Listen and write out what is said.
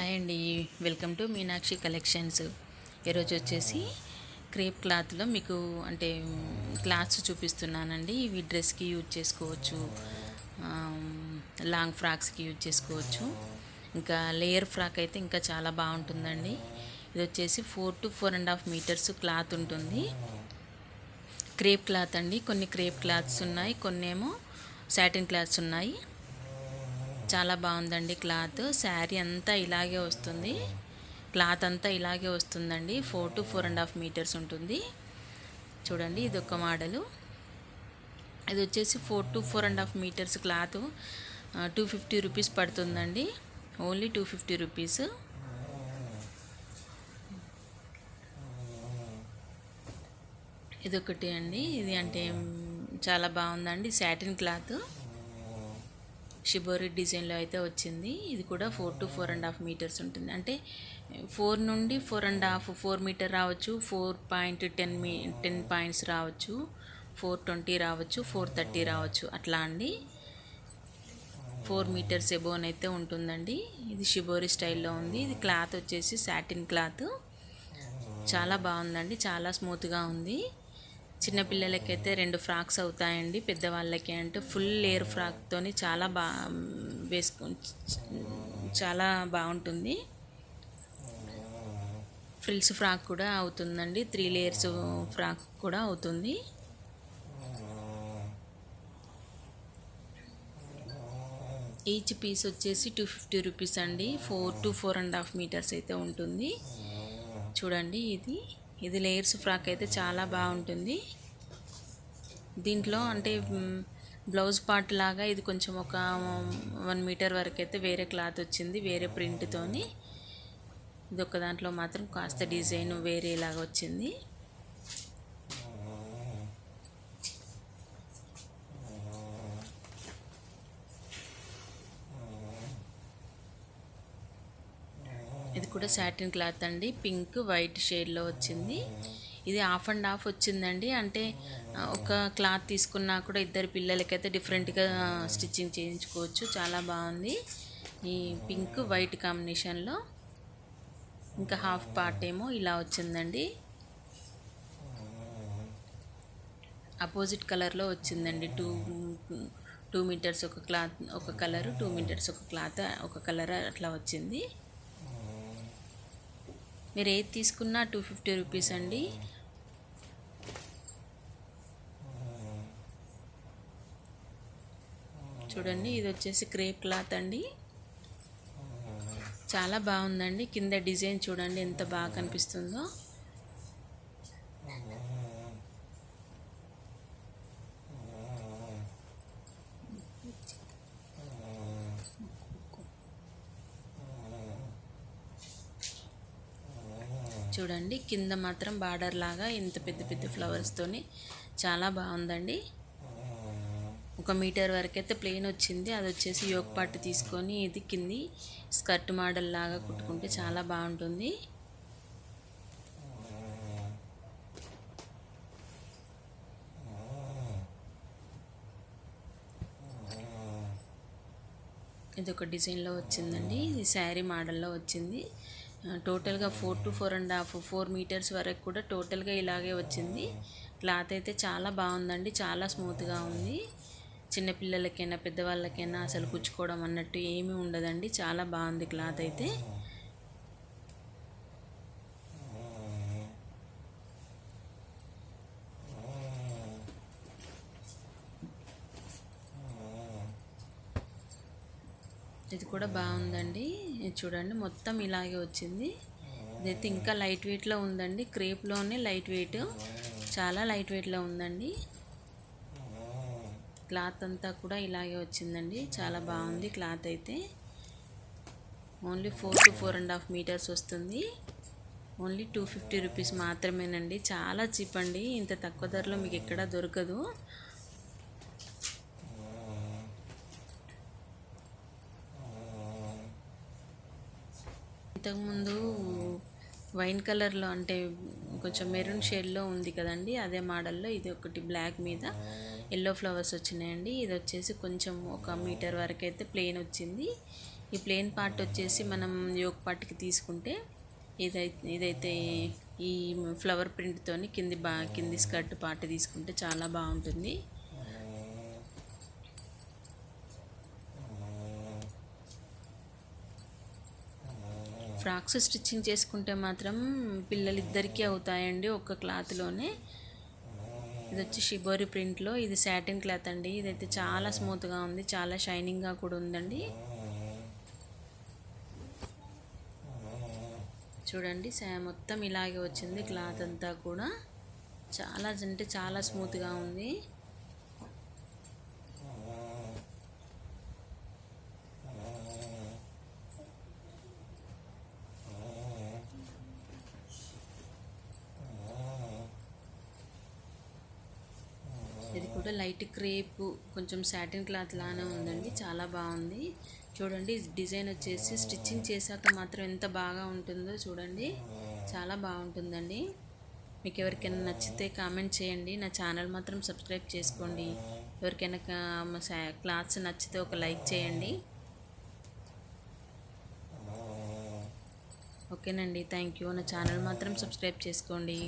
Hi అండి, welcome to Meenakshi collections. ఈరోజు వచ్చేసి క్రేప్ క్లాత్లో మీకు అంటే క్లాత్స్ చూపిస్తున్నానండి. ఇవి డ్రెస్కి యూజ్ చేసుకోవచ్చు, లాంగ్ ఫ్రాక్స్కి యూజ్ చేసుకోవచ్చు. ఇంకా లేయర్ ఫ్రాక్ అయితే ఇంకా చాలా బాగుంటుందండి. ఇది వచ్చేసి 4 to 4.5 మీటర్స్ క్లాత్ ఉంటుంది. క్రేప్ క్లాత్ అండి. కొన్ని క్రేప్ క్లాత్స్ ఉన్నాయి, కొన్ని ఏమో సాటిన్ క్లాత్స్ ఉన్నాయి. చాలా బాగుందండి క్లాత్. శారీ అంతా ఇలాగే వస్తుంది, క్లాత్ అంతా ఇలాగే వస్తుందండి. 4 to 4.5 మీటర్స్ ఉంటుంది. చూడండి, ఇది ఒక మోడలు. ఇది వచ్చేసి 4 to 4.5 మీటర్స్ క్లాత్ 250 రూపీస్ పడుతుందండి. Only 250 rupees. ఇదొకటి అండి. ఇది అంటే చాలా బాగుందండి. సాటిన్ క్లాత్ షిబోరి డిజైన్లో అయితే వచ్చింది. ఇది కూడా 4 to 4.5 మీటర్స్ ఉంటుంది. అంటే 4 నుండి 4.5, 4 మీటర్ రావచ్చు, 4.10 పాయింట్స్ రావచ్చు, 420 రావచ్చు, 430 రావచ్చు, అట్లా అండి. 4 మీటర్స్ ఎబోన్ అయితే ఉంటుందండి. ఇది షిబోరి స్టైల్లో ఉంది. ఇది క్లాత్ వచ్చేసి సాటిన్ క్లాత్. చాలా బాగుందండి, చాలా స్మూత్గా ఉంది. చిన్నపిల్లలకైతే 2 ఫ్రాక్స్ అవుతాయండి. పెద్దవాళ్ళకి అంటే ఫుల్ లేయర్ ఫ్రాక్తో చాలా చాలా బాగుంటుంది. ఫ్రిల్స్ ఫ్రాక్ కూడా అవుతుందండి. 3 లేయర్స్ ఫ్రాక్ కూడా అవుతుంది. ఈచ్ పీస్ వచ్చేసి 250 రూపీస్ అండి. 4 to 4.5 మీటర్స్ అయితే ఉంటుంది. చూడండి, ఇది లేయర్స్ ఫ్రాక్ అయితే చాలా బాగుంటుంది. దీంట్లో అంటే బ్లౌజ్ పార్ట్ లాగా ఇది కొంచెం ఒక 1 మీటర్ వరకు అయితే వేరే క్లాత్ వచ్చింది, వేరే ప్రింట్తోని. ఇది ఒక దాంట్లో మాత్రం కాస్త డిజైన్ వేరేలాగా వచ్చింది. ఇది కూడా సాటిన్ క్లాత్ అండి. పింక్ వైట్ షేడ్లో వచ్చింది. ఇది హాఫ్ అండ్ హాఫ్ వచ్చిందండి. అంటే ఒక క్లాత్ తీసుకున్నా కూడా ఇద్దరు పిల్లలకైతే డిఫరెంట్గా స్టిచ్చింగ్ చేయించుకోవచ్చు. చాలా బాగుంది. ఈ పింక్ వైట్ కాంబినేషన్లో. ఇంకా హాఫ్ పార్ట్ ఏమో ఇలా వచ్చిందండి. అపోజిట్ కలర్లో వచ్చిందండి. 2 మీటర్స్ ఒక క్లాత్ ఒక కలరు, 2 మీటర్స్ ఒక క్లాత్ ఒక కలర్ అట్లా వచ్చింది. మీరు ఏది తీసుకున్నా 250 రూపీస్ అండి. చూడండి, ఇది వచ్చేసి క్రేప్ క్లాత్ అండి. చాలా బాగుందండి. కింద డిజైన్ చూడండి ఎంత బాగా కనిపిస్తుందో. చూడండి, కింద మాత్రం బార్డర్ లాగా ఇంత పెద్ద పెద్ద ఫ్లవర్స్తోని చాలా బాగుందండి. 1 మీటర్ వరకు అయితే ప్లెయిన్ వచ్చింది. అది వచ్చేసి యోక్ పార్ట్ తీసుకొని ఇది కింది స్కర్ట్ మోడల్ లాగా కుట్టుకుంటే చాలా బాగుంటుంది. ఇది ఒక డిజైన్లో వచ్చిందండి. ఇది శారీ మోడల్లో వచ్చింది. టోటల్గా 4 to 4.5, 4 మీటర్స్ వరకు కూడా టోటల్గా ఇలాగే వచ్చింది. క్లాత్ అయితే చాలా బాగుందండి, చాలా స్మూత్గా ఉంది. చిన్నపిల్లలకైనా పెద్దవాళ్ళకైనా అసలు కుచ్చుకోవడం అన్నట్టు ఏమీ ఉండదండి. చాలా బాగుంది క్లాత్ అయితే. ఇది కూడా బాగుందండి. చూడండి, మొత్తం ఇలాగే వచ్చింది. ఇదైతే ఇంకా లైట్ వెయిట్లో ఉందండి. క్రేప్లోనే లైట్ వెయిట్, చాలా లైట్ వెయిట్లో ఉందండి. క్లాత్ అంతా కూడా ఇలాగే వచ్చిందండి. చాలా బాగుంది క్లాత్ అయితే. ఓన్లీ 4 to 4.5 మీటర్స్ వస్తుంది. ఓన్లీ 250 రూపీస్ మాత్రమేనండి. చాలా చీప్ అండి. ఇంత తక్కువ ధరలో మీకు ఎక్కడా దొరకదు. ఇంతకుముందు వైన్ కలర్లో అంటే కొంచెం మెరూన్ షేడ్లో ఉంది కదండి, అదే మోడల్లో ఇది ఒకటి బ్లాక్ మీద ఎల్లో ఫ్లవర్స్ వచ్చినాయండి. ఇది వచ్చేసి కొంచెం 1 మీటర్ వరకు అయితే ప్లెయిన్ వచ్చింది. ఈ ప్లెయిన్ పార్ట్ వచ్చేసి మనం యోక్ పార్ట్కి తీసుకుంటే ఇదైతే ఈ ఫ్లవర్ ప్రింట్తోని కింది స్కర్ట్ పార్ట్ తీసుకుంటే చాలా బాగుంటుంది. ఫ్రాక్స్ స్టిచ్చింగ్ చేసుకుంటే మాత్రం పిల్లలిద్దరికీ అవుతాయండి ఒక్క క్లాత్లోనే. ఇది వచ్చి షిబోరి ప్రింట్లో, ఇది సాటిన్ క్లాత్ అండి. ఇదైతే చాలా స్మూత్గా ఉంది, చాలా షైనింగ్గా కూడా ఉందండి. చూడండి మొత్తం ఇలాగే వచ్చింది క్లాత్ అంతా కూడా. చాలా అంటే చాలా స్మూత్గా ఉంది. ఇది కూడా లైట్ క్రేప్ కొంచెం సాటిన్ క్లాత్ లానే ఉందండి, చాలా బాగుంది. చూడండి డిజైన్ వచ్చేసి స్టిచ్చింగ్ చేశాక మాత్రం ఎంత బాగా ఉంటుందో చూడండి, చాలా బాగుంటుందండి. మీకు ఎవరికైనా నచ్చితే కామెంట్ చేయండి. నా ఛానల్ మాత్రం సబ్స్క్రైబ్ చేసుకోండి. ఎవరికైనా క్లాత్స్ నచ్చితే ఒక లైక్ చేయండి. ఓకేనండి, థ్యాంక్ యూ. నా ఛానల్ మాత్రం సబ్స్క్రైబ్ చేసుకోండి.